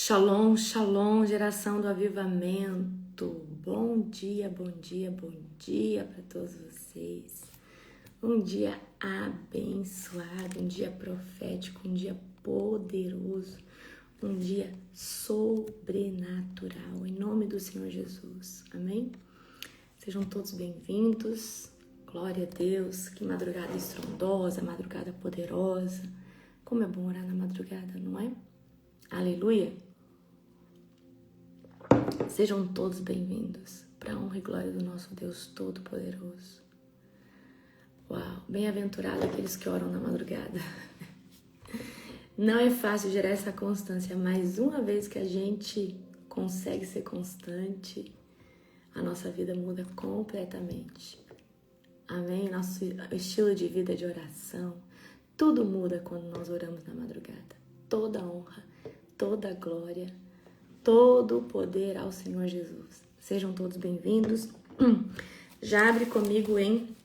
Shalom, shalom, geração do avivamento. Bom dia, bom dia, bom dia para todos vocês. Um dia abençoado, um dia profético, um dia poderoso, um dia sobrenatural, em nome do Senhor Jesus. Amém? Sejam todos bem-vindos. Glória a Deus. Que madrugada estrondosa, madrugada poderosa. Como é bom orar na madrugada, não é? Aleluia! Sejam todos bem-vindos para a honra e glória do nosso Deus Todo-Poderoso. Uau! Bem-aventurado aqueles que oram na madrugada. Não é fácil gerar essa constância, mas uma vez que a gente consegue ser constante, a nossa vida muda completamente. Amém? Nosso estilo de vida de oração, tudo muda quando nós oramos na madrugada. Toda honra, toda glória, todo o poder ao Senhor Jesus. Sejam todos bem-vindos. Já abre comigo em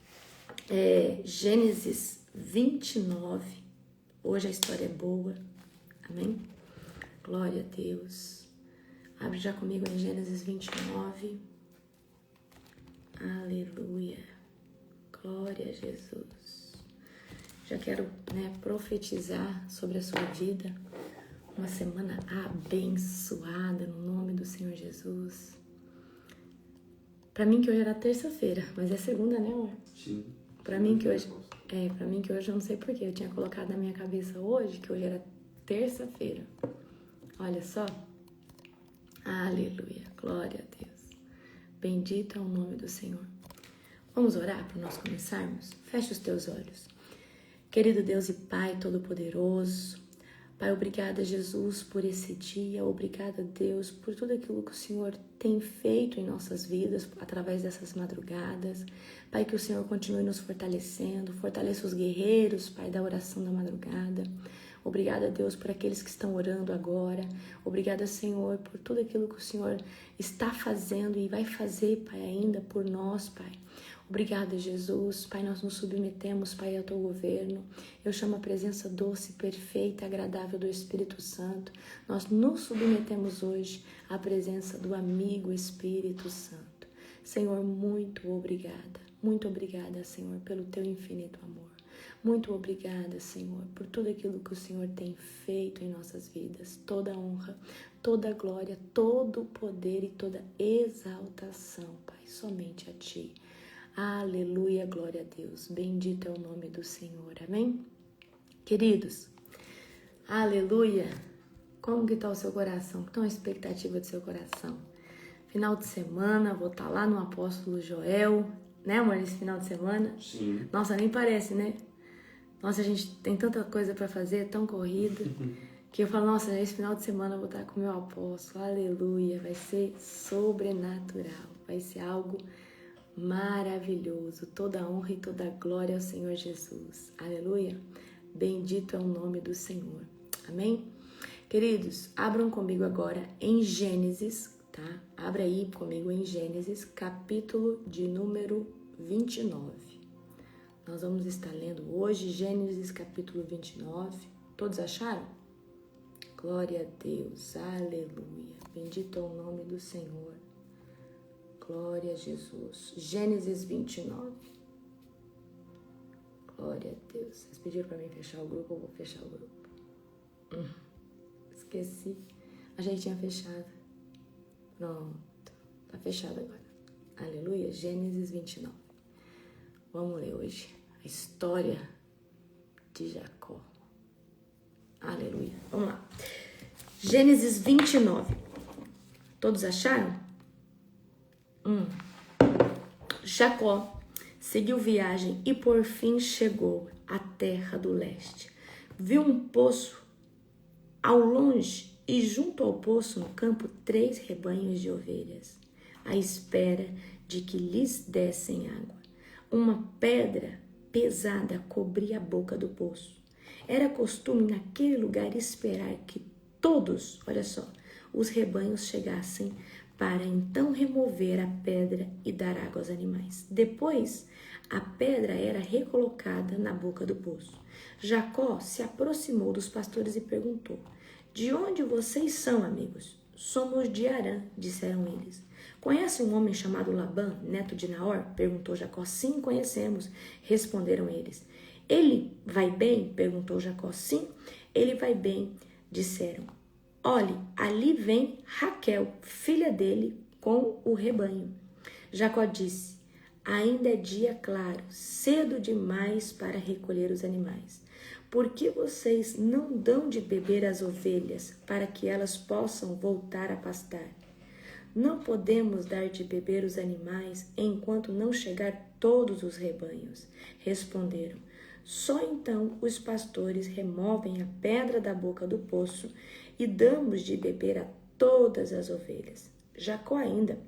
Gênesis 29. Hoje a história é boa. Amém? Glória a Deus. Abre já comigo em Gênesis 29. Aleluia. Glória a Jesus. Já quero profetizar sobre a sua vida. Uma semana abençoada no nome do Senhor Jesus. Pra mim que hoje era terça-feira, mas é segunda, né, amor? Sim. Pra mim que hoje eu não sei porquê, eu tinha colocado na minha cabeça hoje que hoje era terça-feira. Olha só. Aleluia, glória a Deus. Bendito é o nome do Senhor. Vamos orar para nós começarmos? Feche os teus olhos. Querido Deus e Pai Todo-Poderoso, Pai, obrigada, Jesus, por esse dia. Obrigada, Deus, por tudo aquilo que o Senhor tem feito em nossas vidas através dessas madrugadas. Pai, que o Senhor continue nos fortalecendo. Fortaleça os guerreiros, Pai, da oração da madrugada. Obrigada, Deus, por aqueles que estão orando agora. Obrigada, Senhor, por tudo aquilo que o Senhor está fazendo e vai fazer, Pai, ainda por nós, Pai. Obrigada, Jesus. Pai, nós nos submetemos, Pai, ao Teu governo. Eu chamo a presença doce, perfeita, agradável do Espírito Santo. Nós nos submetemos hoje à presença do amigo Espírito Santo. Senhor, muito obrigada. Muito obrigada, Senhor, pelo Teu infinito amor. Muito obrigada, Senhor, por tudo aquilo que o Senhor tem feito em nossas vidas. Toda a honra, toda a glória, todo o poder e toda exaltação, Pai, somente a Ti. Aleluia, glória a Deus. Bendito é o nome do Senhor. Amém? Queridos, aleluia. Como que está o seu coração? Qual é a expectativa do seu coração? Final de semana, vou estar lá no Apóstolo Joel. Né, amor? Esse final de semana? Sim. Nossa, nem parece, né? Nossa, a gente tem tanta coisa para fazer, tão corrida, que eu falo, nossa, esse final de semana eu vou estar com o meu apóstolo. Aleluia. Vai ser sobrenatural. Vai ser algo maravilhoso, toda a honra e toda a glória ao Senhor Jesus. Aleluia. Bendito é o nome do Senhor. Amém? Queridos, abram comigo agora em Gênesis, tá? Abra aí comigo em Gênesis, capítulo de número 29. Nós vamos estar lendo hoje Gênesis, capítulo 29. Todos acharam? Glória a Deus. Aleluia. Bendito é o nome do Senhor. Glória a Jesus. Gênesis 29. Glória a Deus. Vocês pediram para mim fechar o grupo, eu vou fechar o grupo. Esqueci. A gente tinha fechado. Pronto. Tá fechado agora. Aleluia. Gênesis 29. Vamos ler hoje a história de Jacó. Aleluia. Vamos lá. Gênesis 29. Todos acharam? Jacó seguiu viagem e por fim chegou à terra do leste. Viu um poço ao longe e junto ao poço no campo 3 rebanhos de ovelhas, à espera de que lhes dessem água. Uma pedra pesada cobria a boca do poço. Era costume naquele lugar esperar que todos, olha só, os rebanhos chegassem para então remover a pedra e dar água aos animais. Depois, A pedra era recolocada na boca do poço. Jacó se aproximou dos pastores e perguntou: de onde vocês são, amigos? Somos de Harã, disseram eles. Conhece um homem chamado Labã, neto de Naor? Perguntou Jacó. Sim, conhecemos, responderam eles. Ele vai bem? Perguntou Jacó. Sim, ele vai bem, disseram. Olhe, ali vem Raquel, filha dele, com o rebanho. Jacó disse: ainda é dia claro, cedo demais para recolher os animais. Por que vocês não dão de beber às ovelhas para que elas possam voltar a pastar? Não podemos dar de beber os animais enquanto não chegar todos os rebanhos, responderam. Só então os pastores removem a pedra da boca do poço e damos de beber a todas as ovelhas. Jacó ainda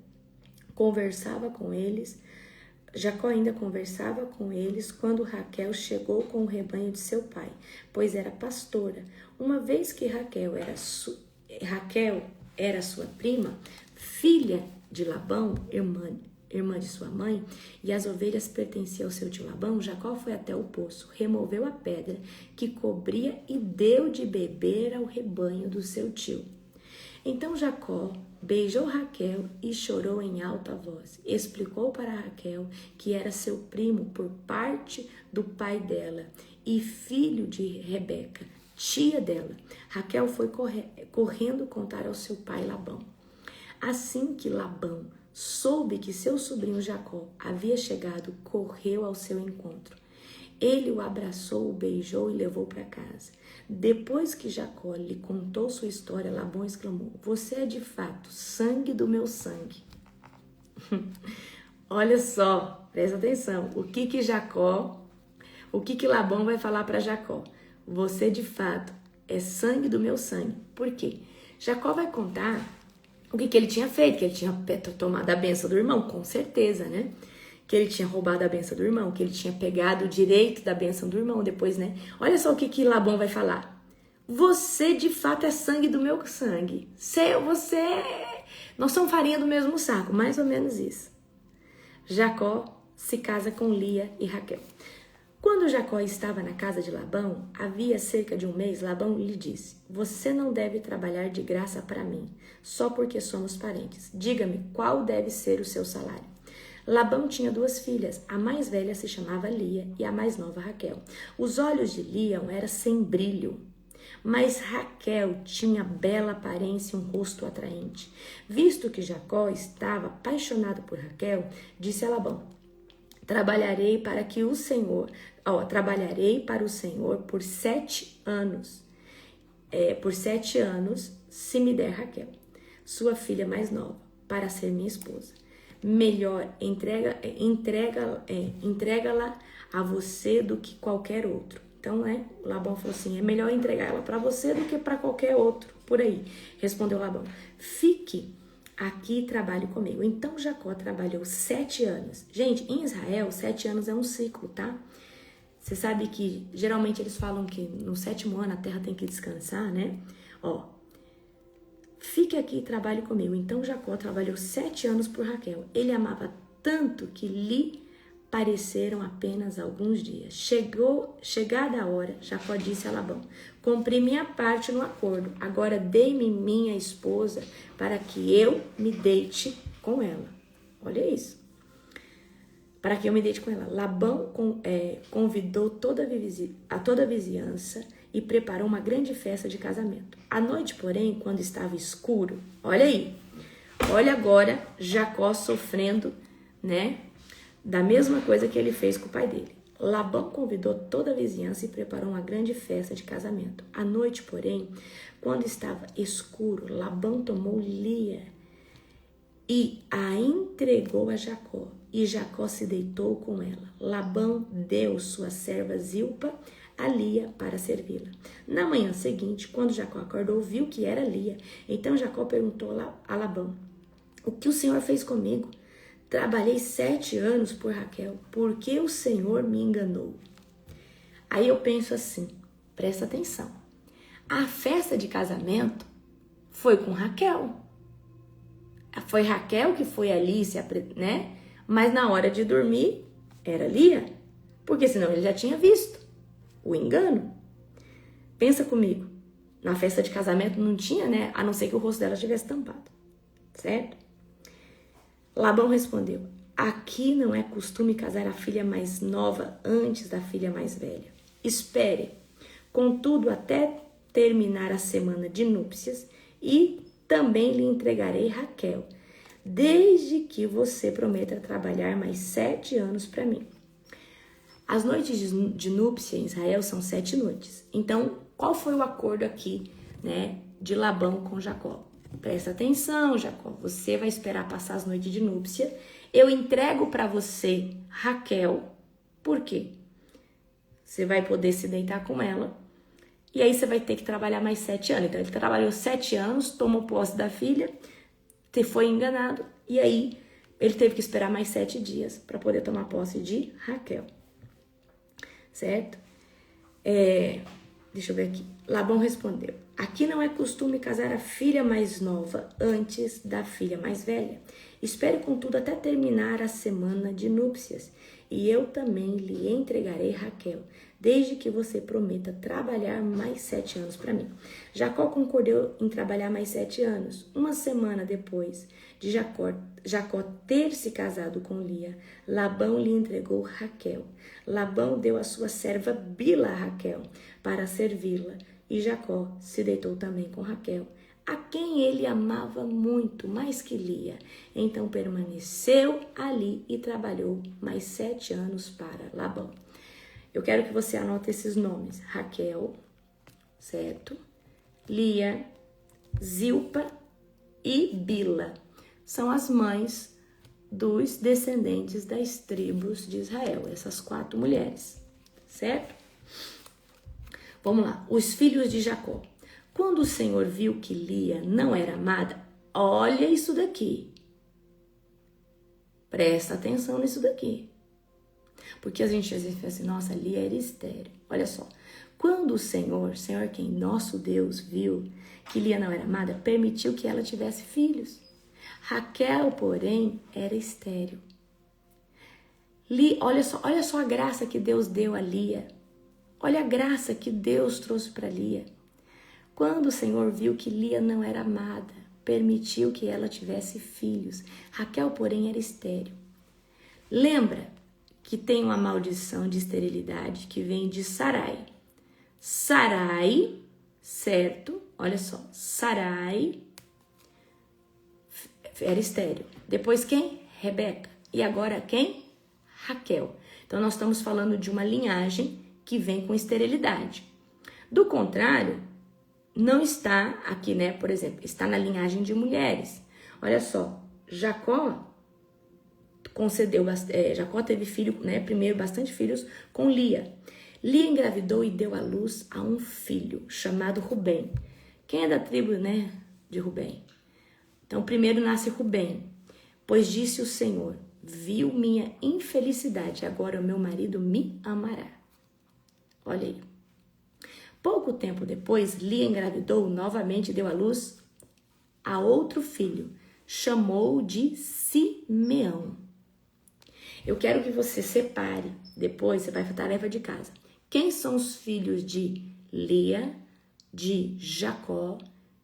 conversava com eles quando Raquel chegou com o rebanho de seu pai, pois era pastora. Uma vez que Raquel era sua prima, filha de Labão, irmã de sua mãe, e as ovelhas pertenciam ao seu tio Labão, Jacó foi até o poço, removeu a pedra que cobria e deu de beber ao rebanho do seu tio. Então Jacó beijou Raquel e chorou em alta voz. Explicou para Raquel que era seu primo por parte do pai dela e filho de Rebeca, tia dela. Raquel foi correndo contar ao seu pai Labão. Assim que Labão soube que seu sobrinho Jacó havia chegado, correu ao seu encontro. Ele o abraçou, o beijou e levou para casa. Depois que Jacó lhe contou sua história, Labão exclamou: você é de fato sangue do meu sangue. Olha só, presta atenção. O que Labão vai falar para Jacó? Você de fato é sangue do meu sangue. Por quê? Jacó vai contar o que ele tinha feito, que ele tinha tomado a bênção do irmão, com certeza, né? Que ele tinha roubado a bênção do irmão, que ele tinha pegado o direito da bênção do irmão depois, né? Olha só o que Labão vai falar. Você de fato é sangue do meu sangue. Nós somos farinha do mesmo saco, mais ou menos isso. Jacó se casa com Lia e Raquel. Quando Jacó estava na casa de Labão, havia cerca de um mês, Labão lhe disse: você não deve trabalhar de graça para mim, só porque somos parentes. Diga-me qual deve ser o seu salário. Labão tinha 2 filhas, a mais velha se chamava Lia e a mais nova Raquel. Os olhos de Lia eram sem brilho, mas Raquel tinha bela aparência e um rosto atraente. Visto que Jacó estava apaixonado por Raquel, disse a Labão: trabalharei para o Senhor por 7 anos. Por 7 anos, se me der Raquel, sua filha mais nova, para ser minha esposa. Melhor entrega-la a você do que qualquer outro. Então, Labão falou assim: é melhor entregar ela para você do que para qualquer outro por aí. Respondeu Labão: fique aqui e trabalhe comigo. Então Jacó trabalhou 7 anos. Gente, em Israel, 7 anos é um ciclo, tá? Você sabe que geralmente eles falam que no 7º ano a terra tem que descansar, né? Fique aqui e trabalhe comigo. Então Jacó trabalhou 7 anos por Raquel. Ele amava tanto que lhe pareceram apenas alguns dias. Chegada a hora, Jacó disse a Labão: cumpri minha parte no acordo. Agora dê-me minha esposa para que eu me deite com ela. Olha isso. Para que eu me deite com ela. Labão convidou toda a vizinhança e preparou uma grande festa de casamento. À noite, porém, quando estava escuro, olha aí, olha agora Jacó sofrendo, né, da mesma coisa que ele fez com o pai dele. Labão convidou toda a vizinhança e preparou uma grande festa de casamento. À noite, porém, quando estava escuro, Labão tomou Lia e a entregou a Jacó, e Jacó se deitou com ela. Labão deu sua serva Zilpa a Lia para servi-la. Na manhã seguinte, quando Jacó acordou, viu que era Lia. Então Jacó perguntou a Labão: o que o Senhor fez comigo? Trabalhei 7 anos por Raquel, por que o Senhor me enganou? Aí eu penso assim, presta atenção. A festa de casamento foi com Raquel. Foi Raquel que foi ali, né? Mas na hora de dormir, era Lia, porque senão ele já tinha visto o engano. Pensa comigo, na festa de casamento não tinha, né? A não ser que o rosto dela estivesse tampado, certo? Labão respondeu: aqui não é costume casar a filha mais nova antes da filha mais velha. Espere, contudo, até terminar a semana de núpcias e também lhe entregarei Raquel, desde que você prometa trabalhar mais 7 anos para mim. As noites de núpcia em Israel são 7 noites. Então, qual foi o acordo aqui, né, de Labão com Jacó? Presta atenção, Jacó, você vai esperar passar as noites de núpcia. Eu entrego para você Raquel. Por quê? Você vai poder se deitar com ela. E aí você vai ter que trabalhar mais 7 anos. Então ele trabalhou 7 anos, tomou posse da filha, foi enganado. E aí ele teve que esperar mais 7 dias para poder tomar posse de Raquel. Certo? Deixa eu ver aqui. Labão respondeu: aqui não é costume casar a filha mais nova antes da filha mais velha. Espere, contudo, até terminar a semana de núpcias, e eu também lhe entregarei Raquel, desde que você prometa trabalhar mais 7 anos para mim. Jacó concordou em trabalhar mais 7 anos. Uma semana depois de Jacó ter se casado com Lia, Labão lhe entregou Raquel. Labão deu a sua serva Bila a Raquel para servi-la, e Jacó se deitou também com Raquel, a quem ele amava muito, mais que Lia. Então permaneceu ali e trabalhou mais 7 anos para Labão. Eu quero que você anote esses nomes: Raquel, certo? Lia, Zilpa e Bila. São as mães dos descendentes das tribos de Israel, essas 4 mulheres, certo? Vamos lá, os filhos de Jacó. Quando o Senhor viu que Lia não era amada, olha isso daqui. Presta atenção nisso daqui. Porque a gente às vezes pensa assim, nossa, Lia era estéril. Olha só, quando o Senhor quem? Nosso Deus, viu que Lia não era amada, permitiu que ela tivesse filhos. Raquel, porém, era estéril. Olha só a graça que Deus deu a Lia. Olha a graça que Deus trouxe para Lia. Quando o Senhor viu que Lia não era amada, permitiu que ela tivesse filhos. Raquel, porém, era estéril. Lembra que tem uma maldição de esterilidade que vem de Sarai. Sarai, certo? Olha só, Sarai era estéril. Depois quem? Rebeca. E agora quem? Raquel. Então nós estamos falando de uma linhagem que vem com esterilidade. Do contrário, não está aqui, né? Por exemplo, está na linhagem de mulheres. Olha só, Jacó teve filho, né? Primeiro, bastante filhos com Lia. Lia engravidou e deu à luz a um filho chamado Rubem. Quem é da tribo, né, de Rubem? Então, primeiro nasce Rubem. Pois disse o Senhor: viu minha infelicidade, agora o meu marido me amará. Olha aí. Pouco tempo depois, Lia engravidou novamente e deu à luz a outro filho. Chamou de Simeão. Eu quero que você separe, depois você vai fazer tarefa de casa. Quem são os filhos de Lia, de Jacó,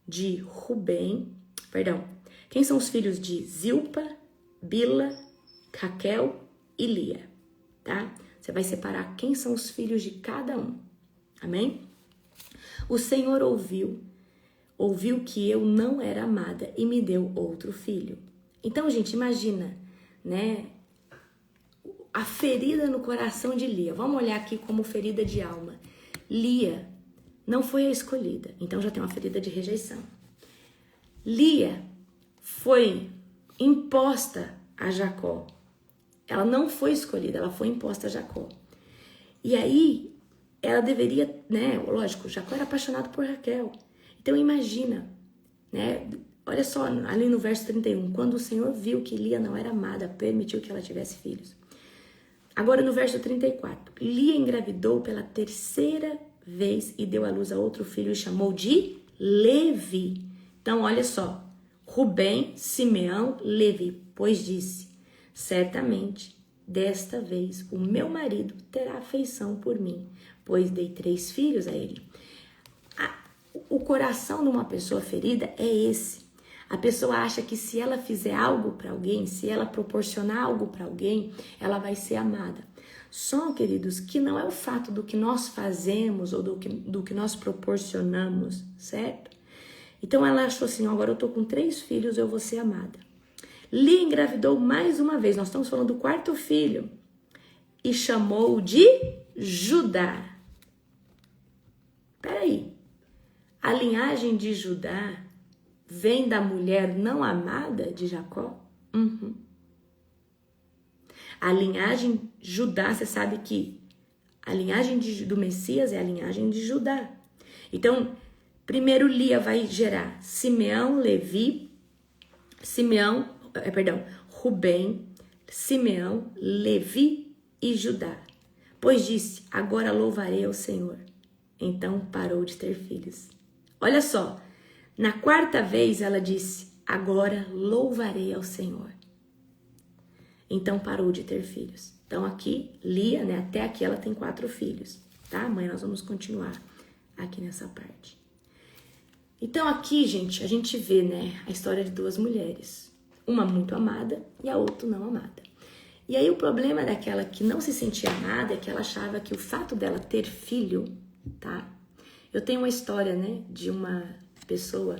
de Rubem, quem são os filhos de Zilpa, Bila, Raquel e Lia, tá? Você vai separar quem são os filhos de cada um, amém? O Senhor ouviu que eu não era amada e me deu outro filho. Então, gente, imagina, né? A ferida no coração de Lia. Vamos olhar aqui como ferida de alma. Lia não foi a escolhida, então já tem uma ferida de rejeição. Lia foi imposta a Jacó. Ela não foi escolhida, ela foi imposta a Jacó. E aí, ela deveria, né? Lógico, Jacó era apaixonado por Raquel. Então imagina, né? Olha só, ali no verso 31, quando o Senhor viu que Lia não era amada, permitiu que ela tivesse filhos. Agora no verso 34, Lia engravidou pela 3ª vez e deu à luz a outro filho e chamou de Levi. Então olha só, Rubem, Simeão, Levi, pois disse, certamente desta vez o meu marido terá afeição por mim, pois dei 3 filhos a ele. O coração de uma pessoa ferida é esse. A pessoa acha que se ela fizer algo para alguém, se ela proporcionar algo para alguém, ela vai ser amada. Só, queridos, que não é o fato do que nós fazemos ou do que nós proporcionamos, certo? Então ela achou assim, agora eu tô com 3 filhos, eu vou ser amada. Lia engravidou mais uma vez, nós estamos falando do 4º filho, e chamou-o de Judá. Peraí, a linhagem de Judá vem da mulher não amada de Jacó? Uhum. A linhagem Judá, você sabe que a linhagem do Messias é a linhagem de Judá. Então, primeiro Lia vai gerar Rubem, Simeão, Levi e Judá. Pois disse, agora louvarei ao Senhor. Então parou de ter filhos. Olha só, na 4ª vez ela disse, agora louvarei ao Senhor. Então parou de ter filhos. Então aqui, Lia, né, até aqui ela tem 4 filhos, tá? Amanhã nós vamos continuar aqui nessa parte. Então aqui, gente, a gente vê, né, a história de 2 mulheres. Uma muito amada e a outra não amada. E aí o problema daquela que não se sentia amada é que ela achava que o fato dela ter filho, tá? Eu tenho uma história, né, de uma pessoa,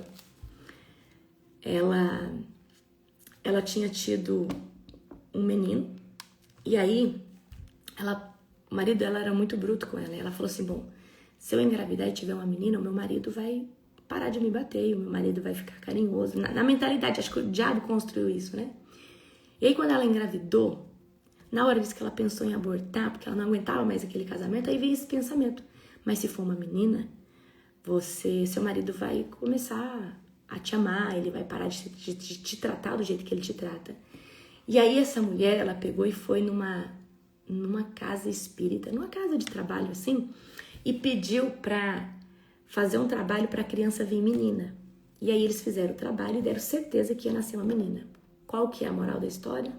ela tinha tido um menino, e aí o marido dela era muito bruto com ela, e ela falou assim, bom, se eu engravidar e tiver uma menina, o meu marido vai parar de me bater, o meu marido vai ficar carinhoso, na mentalidade, acho que o diabo construiu isso, né? E aí quando ela engravidou, na hora disso que ela pensou em abortar, porque ela não aguentava mais aquele casamento, aí veio esse pensamento, mas se for uma menina, seu marido vai começar a te amar, ele vai parar de te tratar do jeito que ele te trata. E aí essa mulher, ela pegou e foi numa casa espírita, numa casa de trabalho assim, e pediu pra fazer um trabalho pra criança vir menina. E aí eles fizeram o trabalho e deram certeza que ia nascer uma menina. Qual que é a moral da história?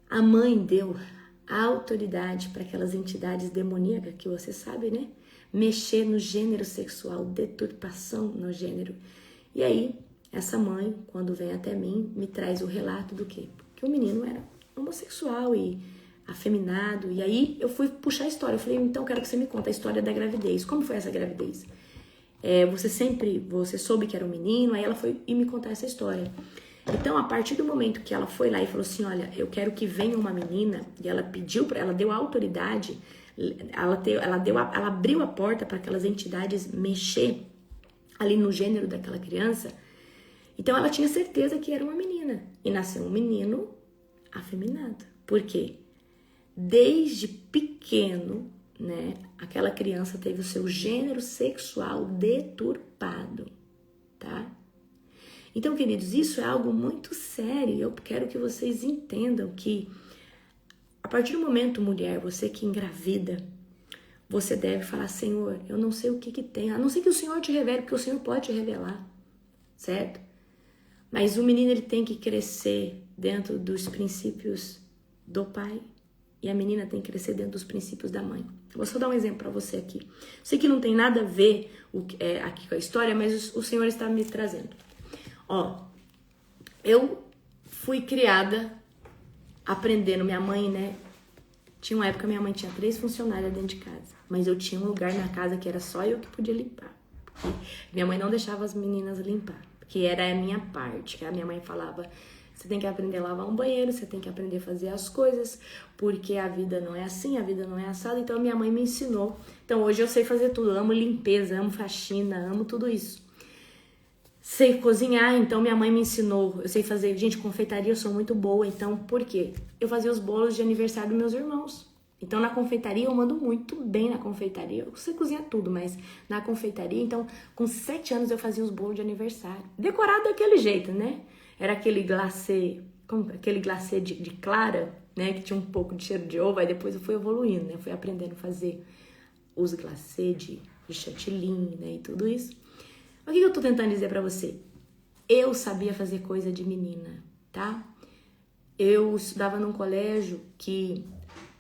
A mãe deu a autoridade para aquelas entidades demoníacas, que você sabe, né? Mexer no gênero sexual, deturpação no gênero. E aí, essa mãe, quando vem até mim, me traz o relato do quê? Que o menino era homossexual e afeminado. E aí, eu fui puxar a história. Eu falei, então, eu quero que você me conte a história da gravidez. Como foi essa gravidez? Você soube que era um menino, aí ela foi e me contar essa história. Então, a partir do momento que ela foi lá e falou assim, olha, eu quero que venha uma menina, e ela ela deu a autoridade, ela abriu a porta para aquelas entidades mexer ali no gênero daquela criança. Então, ela tinha certeza que era uma menina. E nasceu um menino afeminado. Por quê? Desde pequeno, né, aquela criança teve o seu gênero sexual deturpado, tá? Então, queridos, isso é algo muito sério. Eu quero que vocês entendam que, a partir do momento, mulher, você que engravida, você deve falar, Senhor, eu não sei o que tem, a não ser que o Senhor te revele, porque o Senhor pode te revelar, certo? Mas o menino, ele tem que crescer dentro dos princípios do pai, e a menina tem que crescer dentro dos princípios da mãe. Vou só dar um exemplo para você aqui. Sei que não tem nada a ver aqui com a história, mas o Senhor está me trazendo. Ó, eu fui criada aprendendo, minha mãe, né? Tinha uma época, minha mãe tinha 3 funcionárias dentro de casa, mas eu tinha um lugar na casa que era só eu que podia limpar. Minha mãe não deixava as meninas limpar, porque era a minha parte. A minha mãe falava, você tem que aprender a lavar um banheiro, você tem que aprender a fazer as coisas, porque a vida não é assim, a vida não é assada. Então, minha mãe me ensinou. Então, hoje eu sei fazer tudo, amo limpeza, amo faxina, amo tudo isso. Sei cozinhar, então minha mãe me ensinou. Eu sei fazer, gente, confeitaria, eu sou muito boa. Então, por quê? Eu fazia os bolos de aniversário dos meus irmãos. Então, na confeitaria, eu mando muito bem na confeitaria. Eu sei cozinhar tudo, mas na confeitaria, então, com 7 anos eu fazia os bolos de aniversário. Decorado daquele jeito, né? Era aquele glacê, de clara, né? Que tinha um pouco de cheiro de ovo. Aí depois eu fui evoluindo, né? Fui aprendendo a fazer os glacês de chantilly, né? E tudo isso. O que eu tô tentando dizer pra você? Eu sabia fazer coisa de menina, tá? Eu estudava num colégio que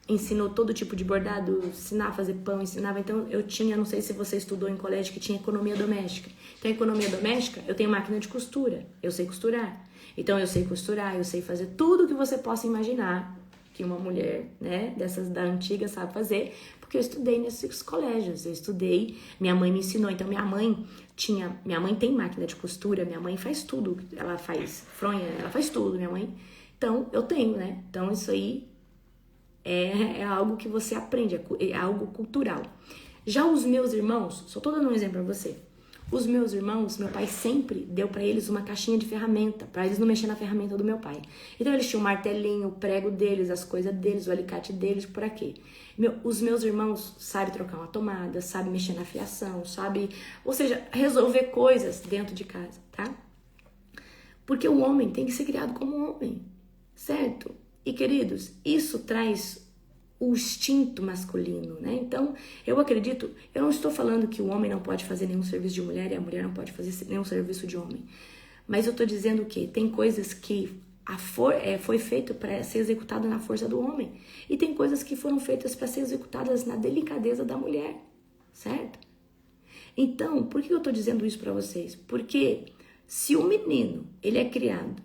ensinou todo tipo de bordado, ensinava a fazer pão, ensinava. Então eu tinha, não sei se você estudou em colégio, que tinha economia doméstica. Então, economia doméstica, eu tenho máquina de costura, eu sei costurar. Então eu sei costurar, eu sei fazer tudo que você possa imaginar que uma mulher, né, dessas da antiga sabe fazer, porque eu estudei nesses colégios, eu estudei, minha mãe me ensinou. Então minha mãe tem máquina de costura, minha mãe faz tudo, ela faz fronha, ela faz tudo, minha mãe. Então eu tenho, né? Então isso aí é algo que você aprende, é algo cultural. Já os meus irmãos, só tô dando um exemplo pra você. Os meus irmãos, meu pai sempre deu pra eles uma caixinha de ferramenta, pra eles não mexerem na ferramenta do meu pai. Então eles tinham o martelinho, o prego deles, as coisas deles, o alicate deles, por quê? Os meus irmãos sabem trocar uma tomada, sabem mexer na fiação, sabem, ou seja, resolver coisas dentro de casa, tá? Porque o homem tem que ser criado como homem, certo? E queridos, isso traz o instinto masculino, né? Então, eu acredito, eu não estou falando que o homem não pode fazer nenhum serviço de mulher e a mulher não pode fazer nenhum serviço de homem. Mas eu estou dizendo que tem coisas que foi feito para ser executado na força do homem. E tem coisas que foram feitas para ser executadas na delicadeza da mulher, certo? Então, por que eu estou dizendo isso para vocês? Porque se o menino, ele é criado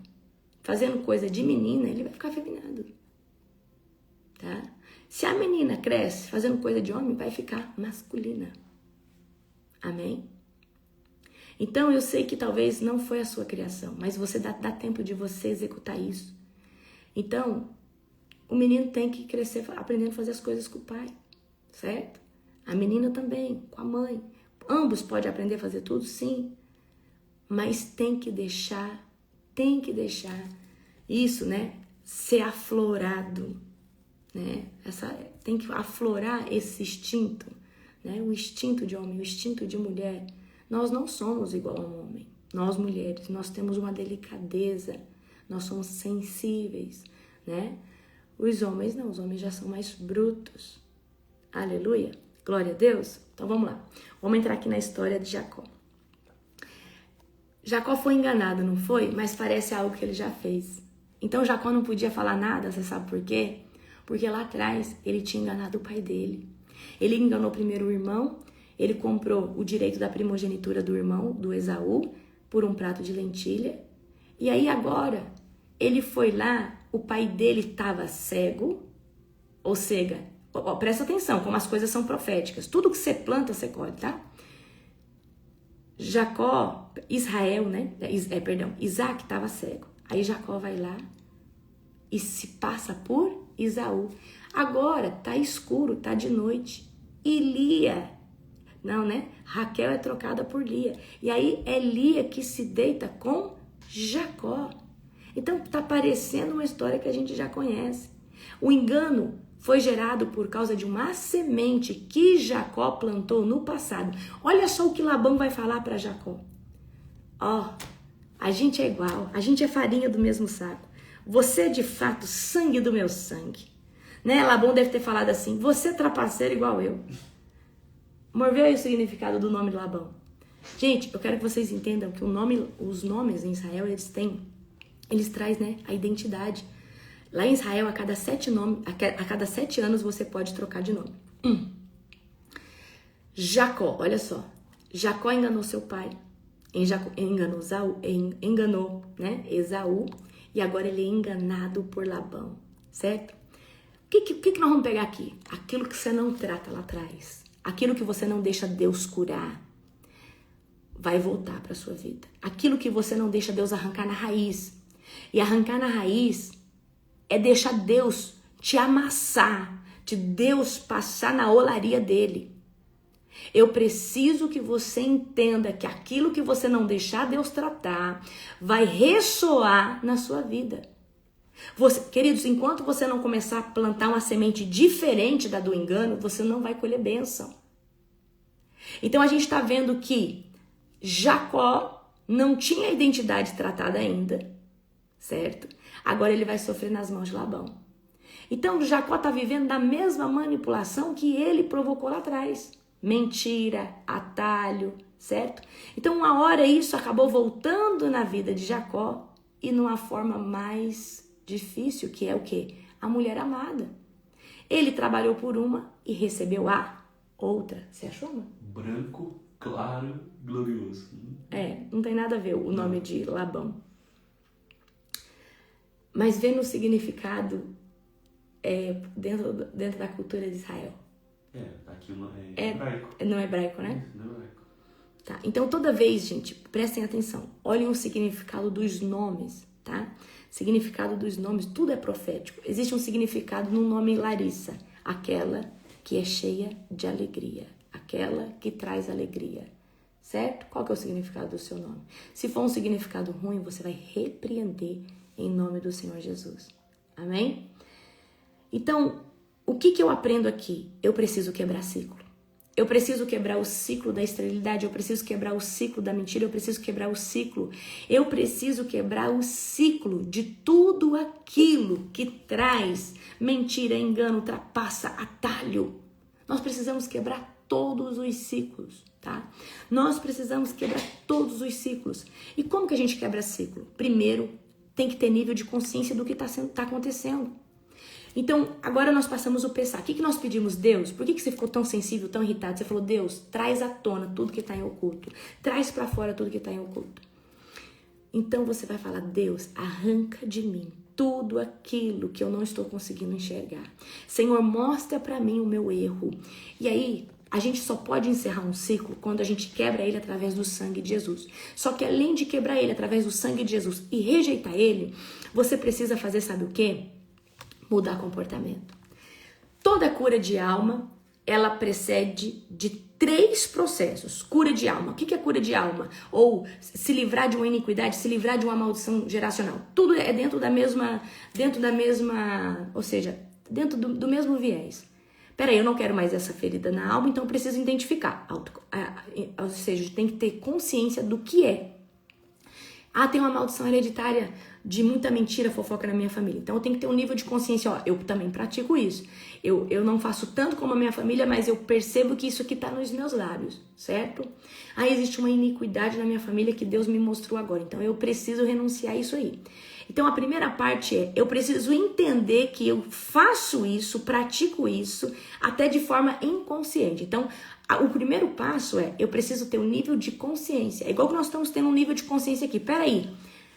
fazendo coisa de menina, ele vai ficar afeminado, tá? Se a menina cresce fazendo coisa de homem, vai ficar masculina. Amém? Então, eu sei que talvez não foi a sua criação, mas você dá tempo de você executar isso. Então, o menino tem que crescer aprendendo a fazer as coisas com o pai, certo? A menina também, com a mãe. Ambos podem aprender a fazer tudo, sim. Mas tem que deixar isso, né, ser aflorado, né? Tem que aflorar esse instinto, né? O instinto de homem, o instinto de mulher. Nós não somos igual a um homem. Nós mulheres, nós temos uma delicadeza, nós somos sensíveis, né? Os homens não, os homens já são mais brutos. Aleluia, glória a Deus. Então vamos lá, vamos entrar aqui na história de Jacó. Jacó foi enganado, não foi? Mas parece algo que ele já fez. Então Jacó não podia falar nada, você sabe por quê? Porque lá atrás ele tinha enganado o pai dele. Ele enganou primeiro o irmão, ele comprou o direito da primogenitura do irmão, do Esaú, por um prato de lentilha. E aí agora, ele foi lá, o pai dele estava cego, ou seja, presta atenção como as coisas são proféticas. Tudo que você planta, você colhe, tá? Isaac estava cego. Aí Jacó vai lá e se passa por Esaú. Agora tá escuro, tá de noite. E Raquel é trocada por Lia. E aí é Lia que se deita com Jacó. Então tá parecendo uma história que a gente já conhece. O engano foi gerado por causa de uma semente que Jacó plantou no passado. Olha só o que Labão vai falar para Jacó. A gente é igual, a gente é farinha do mesmo saco. Você é de fato sangue do meu sangue. Né? Labão deve ter falado assim, você é trapaceiro igual eu. Amor, viu aí o significado do nome de Labão? Gente, eu quero que vocês entendam que os nomes em Israel, eles trazem, né, a identidade. Lá em Israel, a cada 7 anos você pode trocar de nome. Jacó, olha só. Jacó enganou seu pai. Enganou, né, Esaú. E agora ele é enganado por Labão, certo? O que nós vamos pegar aqui? Aquilo que você não trata lá atrás. Aquilo que você não deixa Deus curar. Vai voltar para sua vida. Aquilo que você não deixa Deus arrancar na raiz. E arrancar na raiz é deixar Deus te amassar, de Deus passar na olaria dele. Eu preciso que você entenda que aquilo que você não deixar Deus tratar vai ressoar na sua vida. Queridos, enquanto você não começar a plantar uma semente diferente da do engano, você não vai colher bênção. Então a gente está vendo que Jacó não tinha a identidade tratada ainda, certo? Agora ele vai sofrer nas mãos de Labão. Então Jacó está vivendo da mesma manipulação que ele provocou lá atrás. Mentira, atalho, certo? Então uma hora isso acabou voltando na vida de Jacó e numa forma mais difícil, que é o quê? A mulher amada. Ele trabalhou por uma e recebeu a outra. Você achou, não? Branco, claro, glorioso. Não tem nada a ver o nome de Labão. Mas vendo o significado dentro da cultura de Israel. Aqui é hebraico. Não é hebraico, né? Não é hebraico. Tá, então toda vez, gente, prestem atenção. Olhem o significado dos nomes, tá? Significado dos nomes, tudo é profético. Existe um significado no nome Larissa. Aquela que é cheia de alegria. Aquela que traz alegria. Certo? Qual que é o significado do seu nome? Se for um significado ruim, você vai repreender em nome do Senhor Jesus. Amém? Então, o que eu aprendo aqui? Eu preciso quebrar ciclo. Eu preciso quebrar o ciclo da esterilidade, eu preciso quebrar o ciclo da mentira, eu preciso quebrar o ciclo de tudo aquilo que traz mentira, engano, trapaça, atalho. Nós precisamos quebrar todos os ciclos, tá? Nós precisamos quebrar todos os ciclos. E como que a gente quebra ciclo? Primeiro, tem que ter nível de consciência do que tá acontecendo. Então, agora nós passamos o pensar. O que nós pedimos? Deus, por que você ficou tão sensível, tão irritado? Você falou, Deus, traz à tona tudo que está em oculto. Traz para fora tudo que está em oculto. Então você vai falar, Deus, arranca de mim tudo aquilo que eu não estou conseguindo enxergar. Senhor, mostra para mim o meu erro. E aí, a gente só pode encerrar um ciclo quando a gente quebra ele através do sangue de Jesus. Só que além de quebrar ele através do sangue de Jesus e rejeitar ele, você precisa fazer, sabe o quê? Mudar comportamento. Toda cura de alma, ela precede de 3 processos. Cura de alma. O que é cura de alma? Ou se livrar de uma iniquidade, se livrar de uma maldição geracional. Tudo é dentro da mesma, ou seja, dentro do mesmo viés. Peraí, eu não quero mais essa ferida na alma, então eu preciso identificar. Ou seja, tem que ter consciência do que é. Tem uma maldição hereditária de muita mentira, fofoca na minha família. Então eu tenho que ter um nível de consciência, eu também pratico isso. Eu não faço tanto como a minha família, mas eu percebo que isso aqui está nos meus lábios, certo? Existe uma iniquidade na minha família que Deus me mostrou agora. Então eu preciso renunciar a isso aí. Então a primeira parte eu preciso entender que eu faço isso, pratico isso, até de forma inconsciente. Então, o primeiro passo eu preciso ter um nível de consciência. É igual que nós estamos tendo um nível de consciência aqui. Peraí,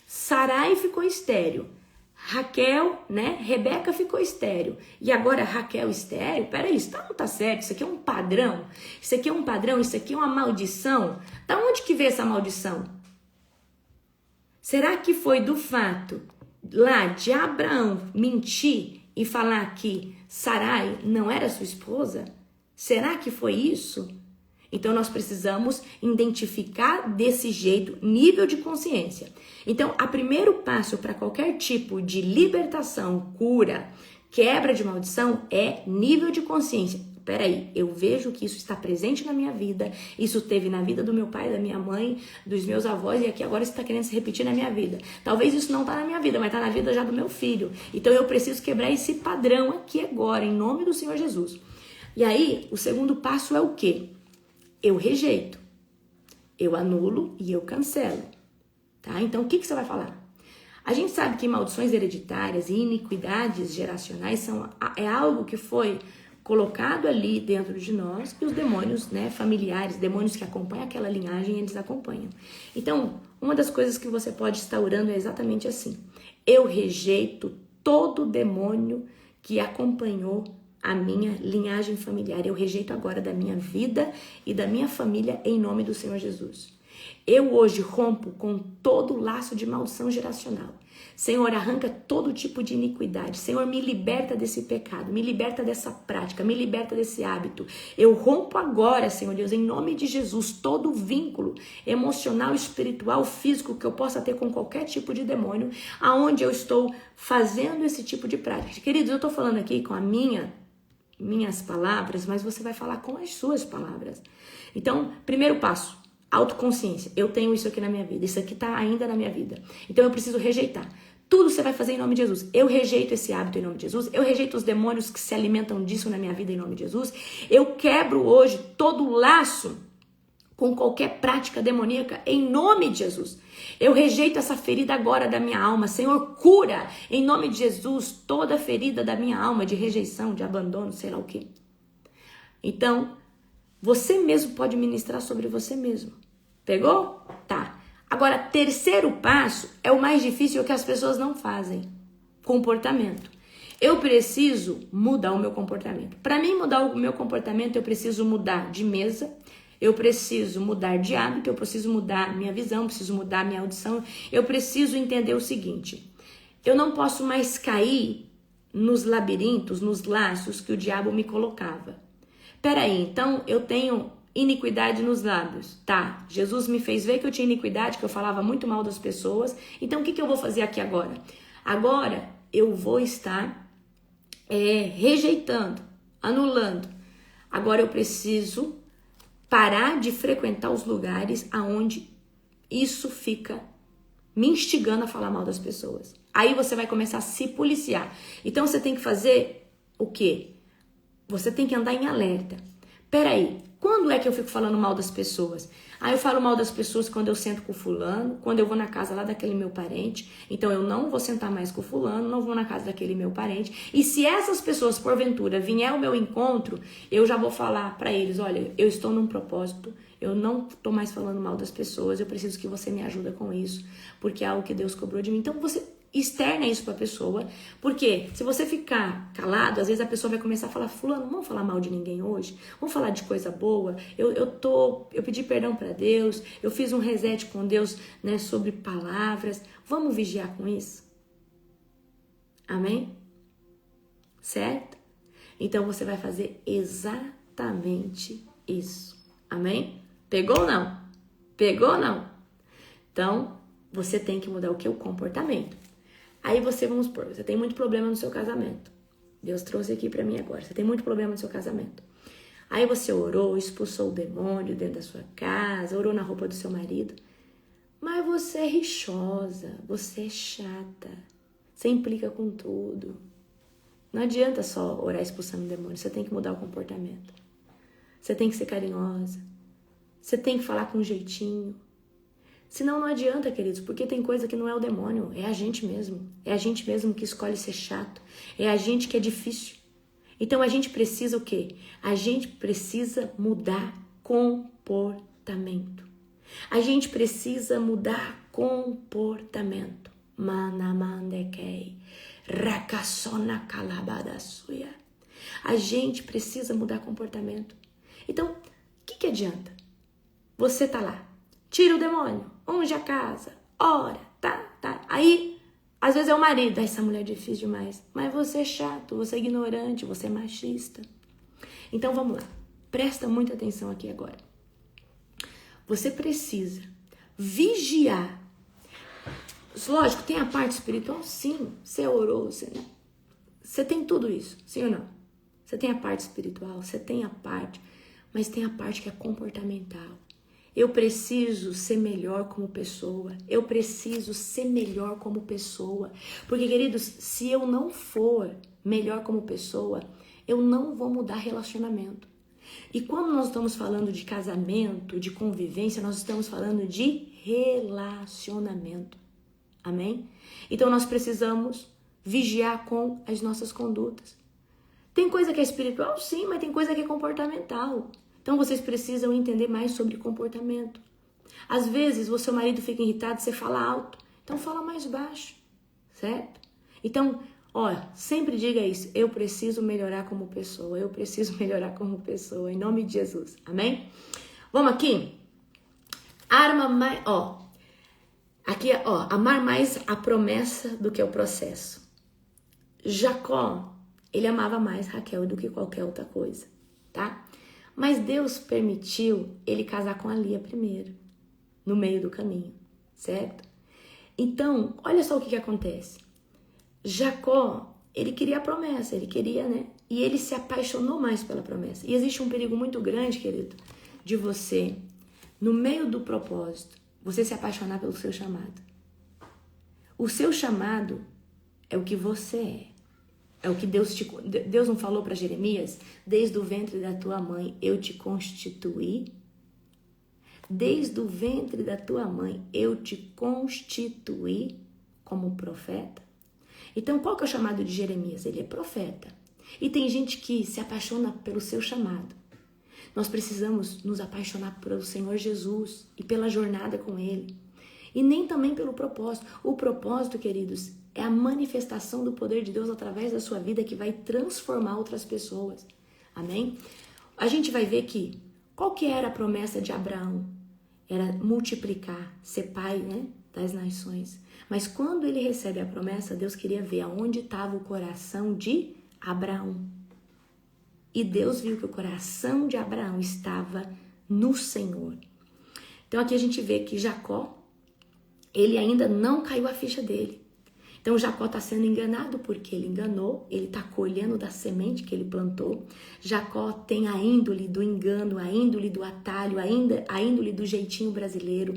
Sarai ficou estéril. Raquel, Rebeca ficou estéril. E agora Raquel estéril? Peraí, isso não tá certo. Isso aqui é um padrão. Isso aqui é uma maldição. Da onde que veio essa maldição? Será que foi do fato lá de Abraão mentir e falar que Sarai não era sua esposa? Será que foi isso? Então nós precisamos identificar desse jeito, nível de consciência. Então, o primeiro passo para qualquer tipo de libertação, cura, quebra de maldição é nível de consciência. Peraí, eu vejo que isso está presente na minha vida, isso teve na vida do meu pai, da minha mãe, dos meus avós, e aqui agora isso está querendo se repetir na minha vida. Talvez isso não está na minha vida, mas está na vida já do meu filho. Então eu preciso quebrar esse padrão aqui agora, em nome do Senhor Jesus. E aí, o segundo passo é o quê? Eu rejeito, eu anulo e eu cancelo. Tá? Então, o que você vai falar? A gente sabe que maldições hereditárias e iniquidades geracionais é algo que foi colocado ali dentro de nós e os demônios, familiares, demônios que acompanham aquela linhagem, eles acompanham. Então, uma das coisas que você pode estar orando é exatamente assim. Eu rejeito todo demônio que acompanhou a minha linhagem familiar. Eu rejeito agora da minha vida e da minha família em nome do Senhor Jesus. Eu hoje rompo com todo laço de maldição geracional. Senhor, arranca todo tipo de iniquidade. Senhor, me liberta desse pecado, me liberta dessa prática, me liberta desse hábito. Eu rompo agora, Senhor Deus, em nome de Jesus, todo vínculo emocional, espiritual, físico que eu possa ter com qualquer tipo de demônio, aonde eu estou fazendo esse tipo de prática. Queridos, eu estou falando aqui com minhas palavras, mas você vai falar com as suas palavras. Então, primeiro passo, autoconsciência. Eu tenho isso aqui na minha vida, isso aqui está ainda na minha vida. Então eu preciso rejeitar. Tudo você vai fazer em nome de Jesus. Eu rejeito esse hábito em nome de Jesus. Eu rejeito os demônios que se alimentam disso na minha vida em nome de Jesus. Eu quebro hoje todo o laço com qualquer prática demoníaca, em nome de Jesus. Eu rejeito essa ferida agora da minha alma. Senhor, cura, em nome de Jesus, toda ferida da minha alma de rejeição, de abandono, sei lá o quê. Então, você mesmo pode ministrar sobre você mesmo. Pegou? Tá. Agora, terceiro passo é o mais difícil, que as pessoas não fazem. Comportamento. Eu preciso mudar o meu comportamento. Para mim mudar o meu comportamento, eu preciso mudar de mesa, eu preciso mudar de hábito, eu preciso mudar minha visão, eu preciso mudar minha audição. Eu preciso entender o seguinte: eu não posso mais cair nos labirintos, nos laços que o diabo me colocava. Peraí, então eu tenho iniquidade nos lábios. Tá, Jesus me fez ver que eu tinha iniquidade, que eu falava muito mal das pessoas. Então o que eu vou fazer aqui agora? Agora eu vou estar rejeitando, anulando. Agora eu preciso parar de frequentar os lugares aonde isso fica me instigando a falar mal das pessoas. Aí você vai começar a se policiar. Então você tem que fazer o quê? Você tem que andar em alerta. Peraí, quando é que eu fico falando mal das pessoas? Eu falo mal das pessoas quando eu sento com o fulano, quando eu vou na casa lá daquele meu parente. Então eu não vou sentar mais com o fulano, não vou na casa daquele meu parente. E se essas pessoas, porventura, vier ao meu encontro, eu já vou falar pra eles: olha, eu estou num propósito, eu não estou mais falando mal das pessoas, eu preciso que você me ajude com isso, porque é algo que Deus cobrou de mim. Então você externa isso pra pessoa, porque se você ficar calado, às vezes a pessoa vai começar a falar: fulano, não vamos falar mal de ninguém hoje, vamos falar de coisa boa, eu pedi perdão pra Deus, eu fiz um reset com Deus, né, sobre palavras, vamos vigiar com isso? Amém? Certo? Então você vai fazer exatamente isso. Amém? Pegou ou não? Pegou ou não? Então, você tem que mudar o que? O comportamento. Aí vamos supor, você tem muito problema no seu casamento. Deus trouxe aqui pra mim agora. Você tem muito problema no seu casamento. Aí você orou, expulsou o demônio dentro da sua casa, orou na roupa do seu marido. Mas você é rixosa, você é chata, você implica com tudo. Não adianta só orar expulsando o demônio, você tem que mudar o comportamento. Você tem que ser carinhosa. Você tem que falar com um jeitinho. Senão não adianta, queridos, porque tem coisa que não é o demônio, é a gente mesmo. É a gente mesmo que escolhe ser chato. É a gente que é difícil. Então a gente precisa o quê? A gente precisa mudar comportamento. A gente precisa mudar comportamento. Manamandekei, rakassona kalabadasuya. A gente precisa mudar comportamento. Então, o que adianta? Você tá lá, tira o demônio, unge a casa, ora, tá. Aí, às vezes é o marido: essa mulher é difícil demais. Mas você é chato, você é ignorante, você é machista. Então vamos lá, presta muita atenção aqui agora. Você precisa vigiar. Lógico, tem a parte espiritual, sim. Você orou, você tem tudo isso, sim ou não? Você tem a parte espiritual, você tem a parte, mas tem a parte que é comportamental. Eu preciso ser melhor como pessoa. Eu preciso ser melhor como pessoa. Porque, queridos, se eu não for melhor como pessoa, eu não vou mudar relacionamento. E quando nós estamos falando de casamento, de convivência, nós estamos falando de relacionamento. Amém? Então nós precisamos vigiar com as nossas condutas. Tem coisa que é espiritual? Sim, mas tem coisa que é comportamental. Então vocês precisam entender mais sobre comportamento. Às vezes o seu marido fica irritado, você fala alto. Então fala mais baixo, certo? Então, sempre diga isso: eu preciso melhorar como pessoa, eu preciso melhorar como pessoa, em nome de Jesus, amém? Vamos aqui? Amar mais a promessa do que o processo. Jacó, ele amava mais Raquel do que qualquer outra coisa, tá? Mas Deus permitiu ele casar com a Lia primeiro, no meio do caminho, certo? Então, olha só o que acontece. Jacó, ele queria a promessa, ele queria, né? E ele se apaixonou mais pela promessa. E existe um perigo muito grande, querido, de você, no meio do propósito, você se apaixonar pelo seu chamado. O seu chamado é o que você é. É o que Deus não falou para Jeremias? Desde o ventre da tua mãe eu te constituí. desde o ventre da tua mãe, eu te constituí como profeta. Então, qual que é o chamado de Jeremias? Ele é profeta. E tem gente que se apaixona pelo seu chamado. Nós precisamos nos apaixonar pelo Senhor Jesus e pela jornada com Ele. E nem também pelo propósito. O propósito, queridos, é a manifestação do poder de Deus através da sua vida que vai transformar outras pessoas. Amém? A gente vai ver que, qual que era a promessa de Abraão? Era multiplicar, ser pai, né, das nações. Mas quando ele recebe a promessa, Deus queria ver aonde estava o coração de Abraão. E Deus viu que o coração de Abraão estava no Senhor. Então aqui a gente vê que Jacó, ele ainda não caiu a ficha dele. Então Jacó está sendo enganado porque ele enganou, ele está colhendo da semente que ele plantou. Jacó tem a índole do engano, a índole do atalho, a índole do jeitinho brasileiro.